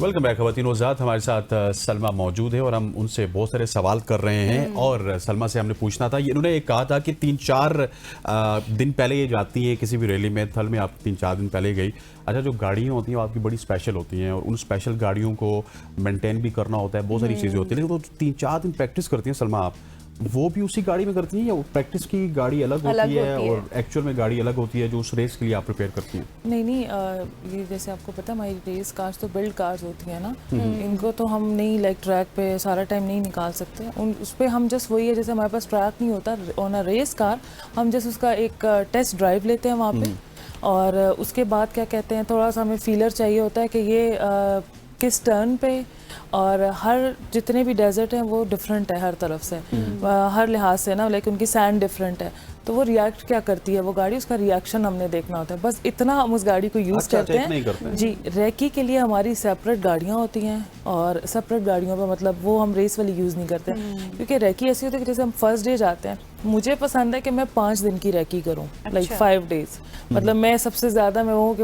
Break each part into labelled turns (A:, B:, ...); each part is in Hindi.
A: वेलकम बैक खवातीन वज़ात। हमारे साथ सलमा मौजूद है और हम उनसे बहुत सारे सवाल कर रहे हैं। और सलमा से हमने पूछना था, इन्होंने एक कहा था कि 3-4 दिन पहले ये जाती है किसी भी रैली में, थल में आप 3-4 दिन पहले गई। अच्छा, जो गाड़ियाँ होती हैं वो आपकी बड़ी स्पेशल होती हैं और उन स्पेशल गाड़ियों को मेंटेन भी करना होता है, बहुत सारी चीज़ें होती हैं। लेकिन तो 3-4 दिन प्रैक्टिस करती हैं सलमा आप, वो भी उसी गाड़ी में करती हैं या प्रैक्टिस की गाड़ी अलग होती है और एक्चुअल में गाड़ी अलग होती है जो उस रेस के लिए आप प्रिपेयर करती हैं?
B: नहीं, ये जैसे आपको पता है हमारी रेस कार्स तो बिल्ड कार्स होती है ना, इनको तो हम नहीं लाइक ट्रैक पे सारा टाइम नहीं निकाल सकते। उस पर हम जस्ट वही है, जैसे हमारे पास ट्रैक नहीं होता ऑन अ रेस कार, हम जस्ट उसका एक टेस्ट ड्राइव लेते हैं वहाँ पे। और उसके बाद क्या कहते हैं, थोड़ा सा हमें फीलर चाहिए होता है कि ये किस टर्न पे, और हर जितने भी डेजर्ट हैं वो डिफरेंट है हर तरफ से, हर लिहाज से ना, लाइक उनकी सैंड डिफरेंट है, तो वो रिएक्ट क्या करती है वो गाड़ी, उसका रिएक्शन हमने देखना होता है। बस इतना हम उस गाड़ी को यूज़ करते हैं। जी, रैकी के लिए हमारी सेपरेट गाड़ियाँ होती हैं और सेपरेट गाड़ियों पे मतलब वो हम रेस वाली यूज़ नहीं करते, क्योंकि रैकी ऐसी होती है कि जैसे हम फर्स्ट डे जाते हैं, मुझे पसंद है कि मैं 5 दिन की रैकी करूँ, लाइक 5 डेज। मतलब मैं सबसे ज़्यादा मैं वो कि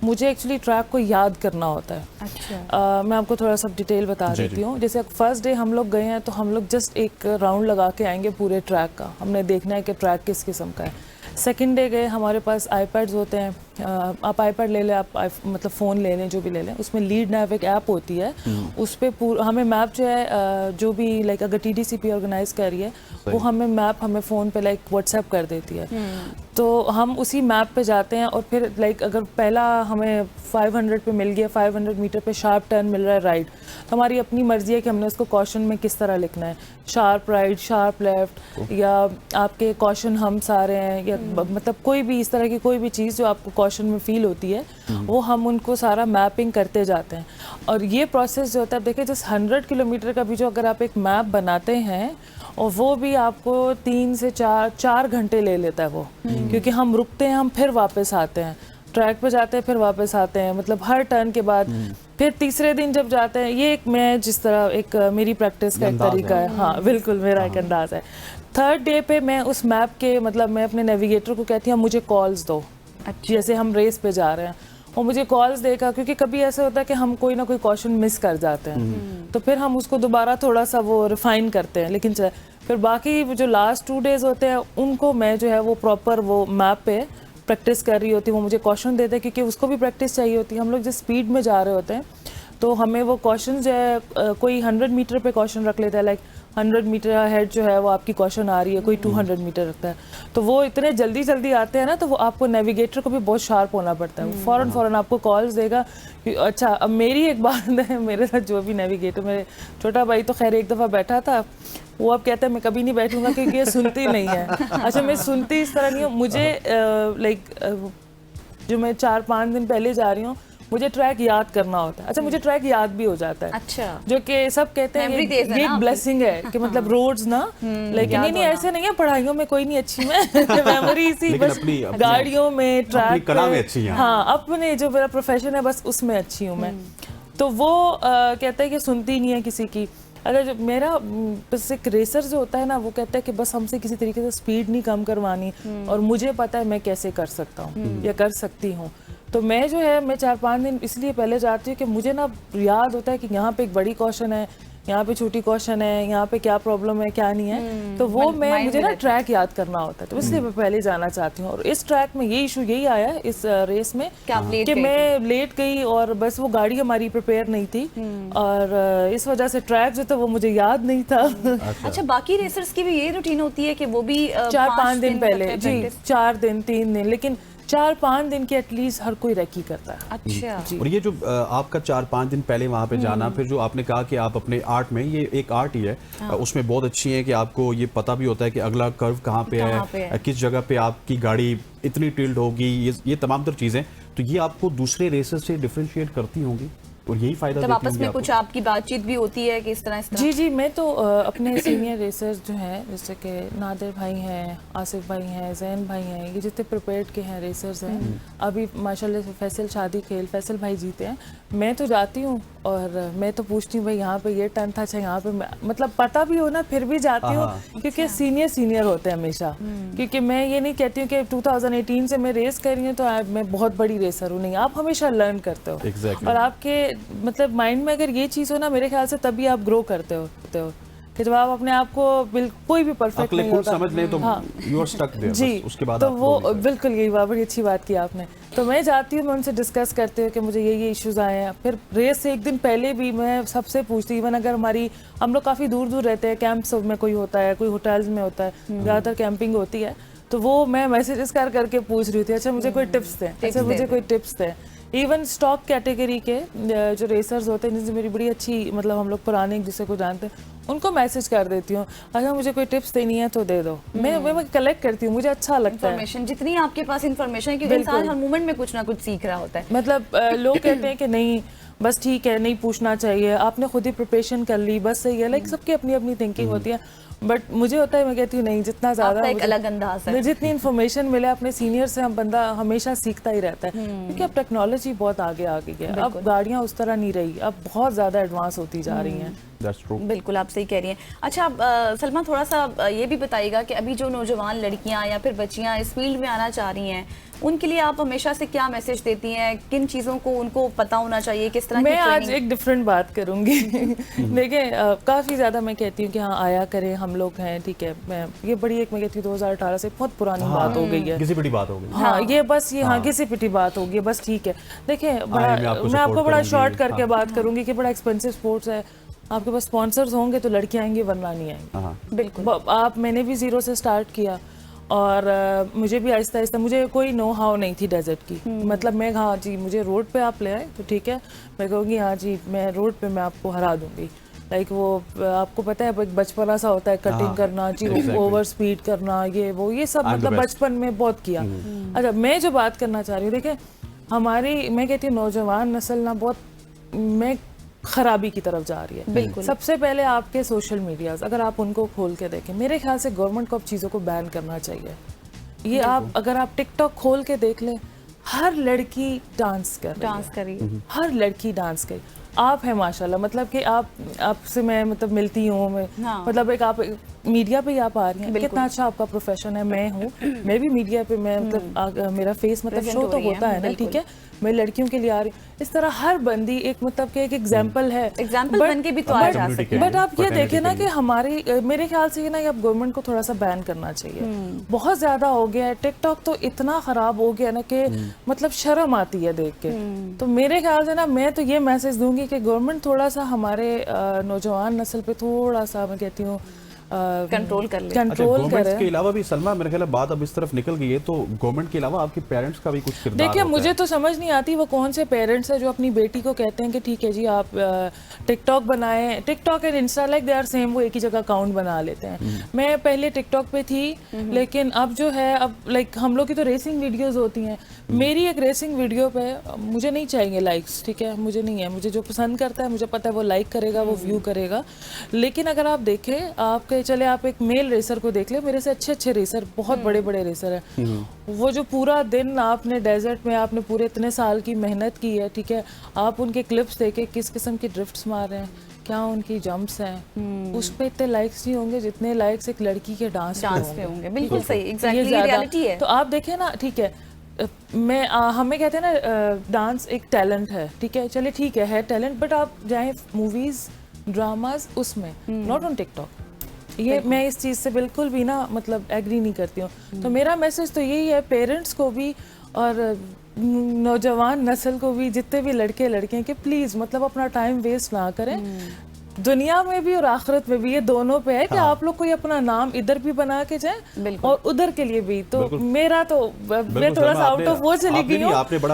B: मुझे एक्चुअली ट्रैक को याद करना होता है। अच्छा। मैं आपको थोड़ा सा डिटेल बता देती हूँ। जैसे फर्स्ट डे हम लोग गए हैं तो हम लोग जस्ट एक राउंड लगा के आएंगे पूरे ट्रैक का, हमने देखना है कि ट्रैक किस किस्म का है। सेकेंड डे गए, हमारे पास आईपैड्स होते हैं, आप आईपैड ले लें, आप मतलब फ़ोन ले लें, जो भी ले लें, उसमें लीड नैव एक ऐप होती है, उस पर हमें मैप जो है जो भी लाइक अगर TDCP ऑर्गेनाइज कर रही है वो हमें मैप हमें फ़ोन पे लाइक व्हाट्सएप कर देती है। तो हम उसी मैप पे जाते हैं और फिर लाइक अगर पहला हमें 500 पे मिल गया, 500 मीटर पे शार्प टर्न मिल रहा है राइट, तो हमारी अपनी मर्जी है कि हमने उसको कॉशन में किस तरह लिखना है, शार्प राइट, शार्प लेफ्ट, या आपके कॉशन हम सारे हैं, या मतलब कोई भी इस तरह की कोई भी चीज़ जो आपको कॉशन में फील होती है वो हम उनको सारा मैपिंग करते जाते हैं। और ये प्रोसेस जो होता है, देखिए जिस 100 किलोमीटर का भी जो अगर आप एक मैप बनाते हैं, और वो भी आपको 3 से 4 घंटे ले लेता है वो, क्योंकि हम रुकते हैं, हम फिर वापस आते हैं, ट्रैक पे जाते हैं, फिर वापस आते हैं, मतलब हर टर्न के बाद फिर तीसरे दिन जब जाते हैं। ये एक मैं जिस तरह एक मेरी प्रैक्टिस का एक तरीका है। हाँ बिल्कुल, मेरा एक अंदाज है। थर्ड डे पे मैं उस मैप के मतलब मैं अपने नेविगेटर को कहती हूँ मुझे कॉल्स दो। अच्छा। जैसे हम रेस पे जा रहे हैं और मुझे कॉल्स देगा, क्योंकि कभी ऐसा होता है कि हम कोई ना कोई क्वेश्चन मिस कर जाते हैं, तो फिर हम उसको दोबारा थोड़ा सा वो रिफाइन करते हैं। लेकिन फिर बाकी जो लास्ट 2 डेज होते हैं उनको मैं जो है वो प्रॉपर वो मैप पे प्रैक्टिस कर रही होती हूँ, वो मुझे क्वेश्चन देते हैं, क्योंकि उसको भी प्रैक्टिस चाहिए होती है। हम लोग जिस स्पीड में जा रहे होते हैं तो हमें वो क्वेश्चन जो है कोई 100 मीटर पे क्वेश्चन रख लेता है, लाइक 100 मीटर हेड जो है वो आपकी क्वेश्चन आ रही है, कोई 200 मीटर रखता है, तो वो इतने जल्दी जल्दी आते हैं ना, तो वो आपको नेविगेटर को भी बहुत शार्प होना पड़ता है। फ़ौरन आपको कॉल्स देगा कि अच्छा। अब मेरी एक बात है, मेरे साथ जो भी नेविगेटर, मेरे छोटा भाई तो खैर एक दफ़ा बैठा था, वो अब कहता है मैं कभी नहीं बैठूंगा क्योंकि ये सुनती नहीं है। अच्छा, मैं सुनती इस तरह नहीं हूँ, मुझे लाइक जो मैं 4-5 दिन पहले जा रही हूँ, मुझे ट्रैक याद करना होता है। अच्छा, मुझे ट्रैक याद भी हो जाता है। अच्छा, जो कि सब कहते हैं ये एक ब्लेसिंग है कि मतलब रोड्स ना, लेकिन नहीं ऐसे नहीं है, पढ़ाइयों में कोई नहीं अच्छी मैं मेमोरी इसी बस गाड़ियों में, ट्रैक
A: कला में अच्छी है।
B: हाँ, अपने जो मेरा प्रोफेशन है बस उसमें अच्छी हूँ मैं। तो वो कहता है कि सुनती नहीं है किसी की। अगर जो मेरा बस एक रेसर जो होता है ना, वो कहता है कि बस हमसे किसी तरीके से स्पीड नहीं कम करवानी, और मुझे पता है मैं कैसे कर सकता हूँ या कर सकती हूँ। तो मैं जो है मैं 4-5 दिन इसलिए पहले जाती हूँ कि मुझे ना याद होता है कि यहाँ पे एक बड़ी क्वेश्चन है, यहाँ पे छोटी क्वेश्चन है, यहाँ पे क्या प्रॉब्लम है क्या नहीं है, तो वो मुझे ना ट्रैक याद करना होता है, तो इसलिए मैं पहले जाना चाहती हूँ। और इस ट्रैक में ये इशू यही आया इस रेस में कि मैं लेट गई और बस वो गाड़ी हमारी प्रिपेयर नहीं थी, और इस वजह से ट्रैक जो था वो मुझे याद नहीं था।
C: अच्छा, बाकी रेसर्स की भी ये रूटीन होती है कि वो भी
B: 4-5 दिन पहले, जी 4 दिन 3 दिन, लेकिन 4-5 दिन की एटलीस्ट हर कोई रैकी करता है।
C: अच्छा।
A: और ये जो आपका 4-5 दिन पहले वहाँ पे जाना, फिर जो आपने कहा कि आप अपने आर्ट में, ये एक आर्ट ही है, उसमें बहुत अच्छी है कि आपको ये पता भी होता है कि अगला कर्व कहाँ पे है, किस जगह पे आपकी गाड़ी इतनी टिल्ट होगी, ये तमाम तर चीज़ें, तो ये आपको दूसरे रेसर से डिफरेंशिएट करती होंगी और यही फायदा
C: तब आपस में कुछ आपकी बातचीत भी होती है कि इस तरह?
B: जी, मैं तो अपने सीनियर रेसर्स जो हैं, जैसे कि नादिर भाई हैं, आसिफ भाई हैं, जैन भाई हैं, ये जितने प्रिपेयर्ड के हैं रेसर्स हैं, अभी माशाल्लाह से फैसल शादी खेल फैसल भाई जीते हैं, मैं तो जाती हूँ और मैं तो पूछती हूँ भाई यहाँ पे ये टर्न था, अच्छा यहाँ पे, मतलब पता भी हो ना फिर भी जाती हूँ, क्योंकि सीनियर होते हैं हमेशा, क्योंकि मैं ये नहीं कहती हूँ कि 2018 से मैं रेस कर रही हूँ तो मैं बहुत बड़ी रेसर हूँ, नहीं, आप हमेशा लर्न करते हो।
A: exactly.
B: और आपके मतलब माइंड में अगर ये चीज़ हो ना, मेरे ख्याल से तभी आप ग्रो करते हो कि जब आप अपने आप को कोई भी परफेक्ट नहीं होता
A: समझ लें तो यू आर स्टक देयर,
B: जी,
A: उसके बाद
B: तो वो बिल्कुल यही बात, बड़ी अच्छी बात की आपने। तो मैं जाती हूँ, मैं उनसे डिस्कस करती हूँ कि मुझे ये इश्यूज आए हैं। फिर रेस से एक दिन पहले भी मैं सबसे पूछती, इवन अगर हम लोग काफ़ी दूर दूर रहते हैं, कैंप्स में कोई होता है, कोई होटल्स में होता है, ज़्यादातर कैंपिंग होती है, तो वो मैं मैसेजेस करके पूछ रही थी, अच्छा मुझे कोई टिप्स दें, अच्छा मुझे कोई टिप्स दें। इवन स्टॉक कैटेगरी के जो रेसर्स होते हैं, जिनसे मेरी बड़ी अच्छी, मतलब हम लोग पुराने जिसे को जानते हैं, उनको मैसेज कर देती हूँ, अगर मुझे कोई टिप्स देनी है तो दे दो। मैं कलेक्ट करती हूँ, मुझे अच्छा लगता है
C: इन्फॉर्मेशन, जितनी आपके पास इन्फॉर्मेशन है, क्योंकि इंसान हर मोमेंट में कुछ ना कुछ सीख रहा होता है।
B: मतलब लोग कहते हैं कि नहीं बस ठीक है, नहीं पूछना चाहिए, आपने खुद ही प्रिपरेशन कर ली, बस सही है, लाइक सबकी अपनी अपनी थिंकिंग होती है। बट मुझे होता है, मैं कहती हूँ नहीं, जितना ज़्यादा
C: एक अलग अंदाज है,
B: जितनी इन्फॉर्मेशन मिले अपने सीनियर से, हम बंदा हमेशा सीखता ही रहता है, क्योंकि अब टेक्नोलॉजी बहुत आगे आ गई है, अब गाड़ियाँ उस तरह नहीं रही, अब बहुत ज़्यादा एडवांस होती जा रही हैं।
C: बिल्कुल आप सही कह रही हैं। अच्छा आप सलमा थोड़ा सा ये भी बताइएगा कि अभी जो नौजवान लड़कियां या फिर बच्चियां इस फील्ड में आना चाह रही हैं, उनके लिए आप हमेशा से क्या मैसेज देती हैं, किन चीज़ों को उनको पता होना चाहिए, किस तरह
B: मैं आज एक डिफरेंट बात करूंगी। देखिए काफ़ी ज़्यादा मैं कहती हूँ कि हाँ आया करें, हम लोग हैं, ठीक है, मैं ये बड़ी एक मैं कहती हूँ 2018 से बहुत पुरानी बात हो गई है,
A: किसी पिटी बात हो गई,
B: हाँ ये बस ये हाँ किसी पिटी बात हो गई, बस ठीक है। देखिए मैं आपको बड़ा शॉर्ट करके बात करूंगी कि बड़ा एक्सपेंसिव स्पोर्ट्स है, आपके पास स्पॉन्सर्स होंगे तो लड़कियां आएंगी, वरना नहीं आएंगी।
C: बिल्कुल
B: मैंने भी जीरो से स्टार्ट किया, और मुझे भी आहिस्ता आहिस्ता, मुझे कोई नो हाउ नहीं थी डेजर्ट की, मतलब मैं हाँ जी मुझे रोड पे आप ले आए तो ठीक है, मैं कहूँगी हाँ जी मैं रोड पे मैं आपको हरा दूंगी। लाइक वो आपको पता है बचपना सा होता है, कटिंग करना जी, ओवर स्पीड करना, ये सब मतलब बचपन में बहुत किया। अच्छा मैं जो बात करना चाह रही हूँ, देखिए हमारी मैं कहती हूँ नौजवान नस्ल ना बहुत खराबी की तरफ जा रही है।
C: बिल्कुल।
B: सबसे पहले आपके सोशल मीडियाज अगर आप उनको खोल के देखें, मेरे ख्याल से गवर्नमेंट को अब चीज़ों को बैन करना चाहिए। ये आप अगर आप टिकटॉक खोल के देख लें, हर लड़की डांस कर रही है, हर लड़की डांस कर, आप है माशाल्लाह, मतलब कि आपसे मैं मतलब मिलती हूँ मैं, मतलब एक आप मीडिया पे ही आप आ रही हैं, कितना अच्छा आपका प्रोफेशन है। मैं हूँ, मैं भी मीडिया पे मैं मतलब मेरा फेस मतलब शो तो होता है ना, ठीक है, मैं लड़कियों के लिए आ रही हूँ। इस तरह हर बंदी एक मतलब कि एक एग्जाम्पल है,
C: एग्जाम्पल बन के भी तो आया जा सकता है।
B: बट आप ये देखें ना कि हमारी मेरे ख्याल से ना अब गवर्नमेंट को थोड़ा सा बैन करना चाहिए, बहुत ज्यादा हो गया है। टिकटॉक तो इतना खराब हो गया ना कि मतलब शर्म आती है देख के। तो मेरे ख्याल से ना मैं तो ये मैसेज दूंगी कि गवर्नमेंट थोड़ा सा हमारे नौजवान नस्ल पे थोड़ा सा मैं कहती हूँ
C: कंट्रोल कर ले,
B: कंट्रोल करे।
A: के अलावा भी सलमा मेरे ख्याल बात अब इस तरफ निकल गई है, तो गवर्नमेंट के अलावा आपके पेरेंट्स का भी कुछ किरदार
B: देखिए
A: होता
B: मुझे
A: है।
B: तो समझ नहीं आती वो कौन से पेरेंट्स हैं जो अपनी बेटी को कहते हैं कि ठीक है जी आप टिकटॉक बनाएं, TikTok and Insta like they are same, वो एक ही जगह अकाउंट बना लेते हैं। मैं पहले टिकटॉक पे थी, लेकिन अब जो है अब लाइक हम लोग की तो रेसिंग वीडियोस होती हैं, मेरी एक रेसिंग वीडियो पे मुझे नहीं चाहिए लाइक्स, ठीक है, मुझे नहीं है, मुझे जो पसंद करता है मुझे पता है वो लाइक करेगा, वो व्यू करेगा। लेकिन अगर आप देखें, आपके चले आप एक मेल रेसर को देख ले, मेरे से अच्छे अच्छे रेसर, बहुत बड़े बड़े रेसर हैं, वो जो पूरा दिन आपने डेजर्ट में आपने पूरे इतने साल की मेहनत की है, ठीक है, आप उनके क्लिप्स देखे किस किस्म की ड्रिफ्ट्स मार रहे हैं, क्या उनकी जंप्स हैं, उस पे इतने लाइक्स नहीं होंगे जितने लाइक्स एक लड़की के डांस पे होंगे।
C: बिल्कुल सही, एग्जैक्टली रियलिटी है।
B: तो आप देखें ना, ठीक है, हमें कहते हैं ना डांस एक टैलेंट है, ठीक है, चलिए ठीक है टैलेंट, बट आप जाएं मूवीज ड्रामाज उसमें, नॉट ऑन टिकटॉक। ये मैं इस चीज़ से बिल्कुल भी ना मतलब एग्री नहीं करती हूँ। तो मेरा मैसेज तो यही है पेरेंट्स को भी और नौजवान नस्ल को भी, जितने भी लड़के लड़कियां, कि प्लीज़ मतलब अपना टाइम वेस्ट ना करें, दुनिया में भी और आखिरत में भी, ये दोनों पे है कि आप लोग कोई अपना नाम इधर भी बना के जाएं और उधर के लिए भी। तो मेरा तो मैं थोड़ा सा आउट ऑफ वो चली गई हूँ,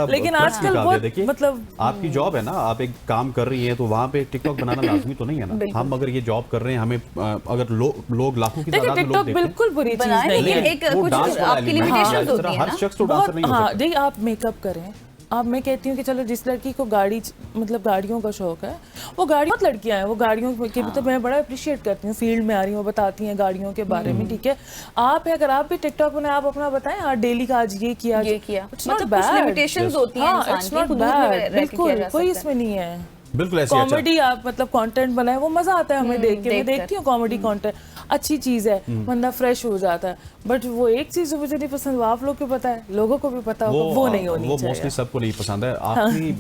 B: लेकिन आजकल बहुत मतलब
A: आपकी जॉब है ना, आप एक काम कर रही हैं तो वहाँ पे टिकटॉक बनाना लाजमी तो नहीं है ना। हम अगर ये जॉब कर रहे हैं, हमें अगर लोग लाखों की तादाद में लोग देखते हैं,
B: बिल्कुल बुरी चीज नहीं है,
C: एक कुछ आपकी लिमिटेशंस होती है ना,
A: हर शख्स तो डांसर नहीं हो सकता।
B: हाँ देखिए आप मेकअप करें, अब मैं कहती हूँ कि चलो जिस लड़की को मतलब गाड़ियों का शौक है, वो बहुत लड़कियां हैं वो गाड़ियों के मतलब मैं बड़ा अप्रिशिएट करती हूँ, फील्ड में आ रही हूँ, बताती हैं गाड़ियों के बारे में, ठीक है। आप अगर आप भी टिकटॉक बनाए, आप अपना बताएं, हाँ डेली का आज ये किया,
C: मतलब कुछ लिमिटेशंस होती हैं इंसान की,
B: बिल्कुल कोई इसमें नहीं है।
A: बिल्कुल ऐसे
B: कॉमेडी आप मतलब कंटेंट बनाए, वो मजा आता है हमें देख के, मैं देखती हूँ कॉमेडी कंटेंट। अच्छी चीज़ है, बंदा फ्रेश हो जाता है। बट वो एक चीज़ जो मुझे नहीं पसंद, वो आप लोग को पता है, लोगों को भी पता होगा, वो नहीं होनी
A: वो
B: चाहिए।
A: मोस्टली सबको नहीं पसंद है।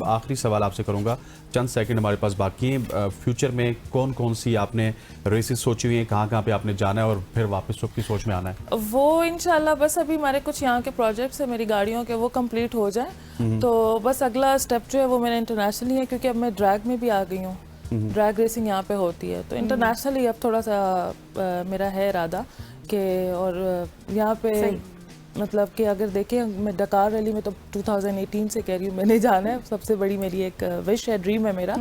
A: आखिरी सवाल आपसे करूंगा, चंद सेकंड हमारे पास बाकी हैं। फ्यूचर में कौन कौन सी आपने रेसेस सोची हुई हैं, कहाँ कहाँ पे आपने जाना है और फिर वापस सबकी सोच में आना है?
B: वो इंशाल्लाह बस अभी हमारे कुछ यहाँ के प्रोजेक्ट्स है मेरी गाड़ियों के, वो कंप्लीट हो जाए तो बस अगला स्टेप जो है वो मेरा इंटरनेशनली है, क्योंकि अब मैं ड्रैग में भी आ गई हूँ। ड्रैग रेसिंग यहाँ पे होती है, तो इंटरनेशनली अब थोड़ा सा मेरा है इरादा कि, और यहाँ पे मतलब कि अगर देखें, मैं डकार रैली में तो 2018 से कह रही हूँ मैंने जाना है, सबसे बड़ी मेरी एक विश है, ड्रीम है मेरा।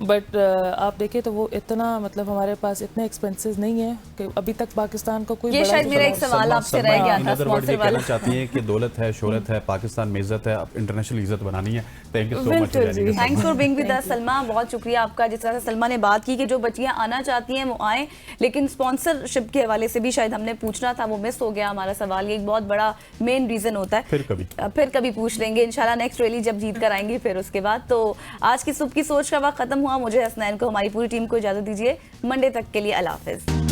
B: बट आप देखें तो वो इतना, मतलब हमारे पास इतने एक्सपेंसेस नहीं है कि अभी तक पाकिस्तान का कोई
C: ये
B: बड़ा
C: शायद मेरा एक सवाल आपसे रह गया था स्पॉन्सर वाला।
A: कहना चाहती हैं कि दौलत है, शोहरत है, पाकिस्तान में इज्जत है, इंटरनेशल इज्जत बनानी है। Thank you so much.
C: Thanks for being with us Salma, बहुत शुक्रिया आपका। जिस तरह से सलमा ने बात की कि जो बच्चियां आना चाहती हैं वो आएँ, लेकिन स्पॉन्सरशिप के हवाले से भी शायद हमने पूछना था, वो मिस हो गया हमारा सवाल। ये एक बहुत बड़ा मेन रीजन होता है। फिर कभी पूछ लेंगे इंशाल्लाह, नेक्स्ट रैली जब जीत कर आएंगे फिर उसके बाद। तो आज की सुबह की सोच का वक्त खत्म हुआ। मुझे हसनैन को, हमारी पूरी टीम को इजाजत दीजिए। मंडे तक के लिए अल्लाह हाफिज।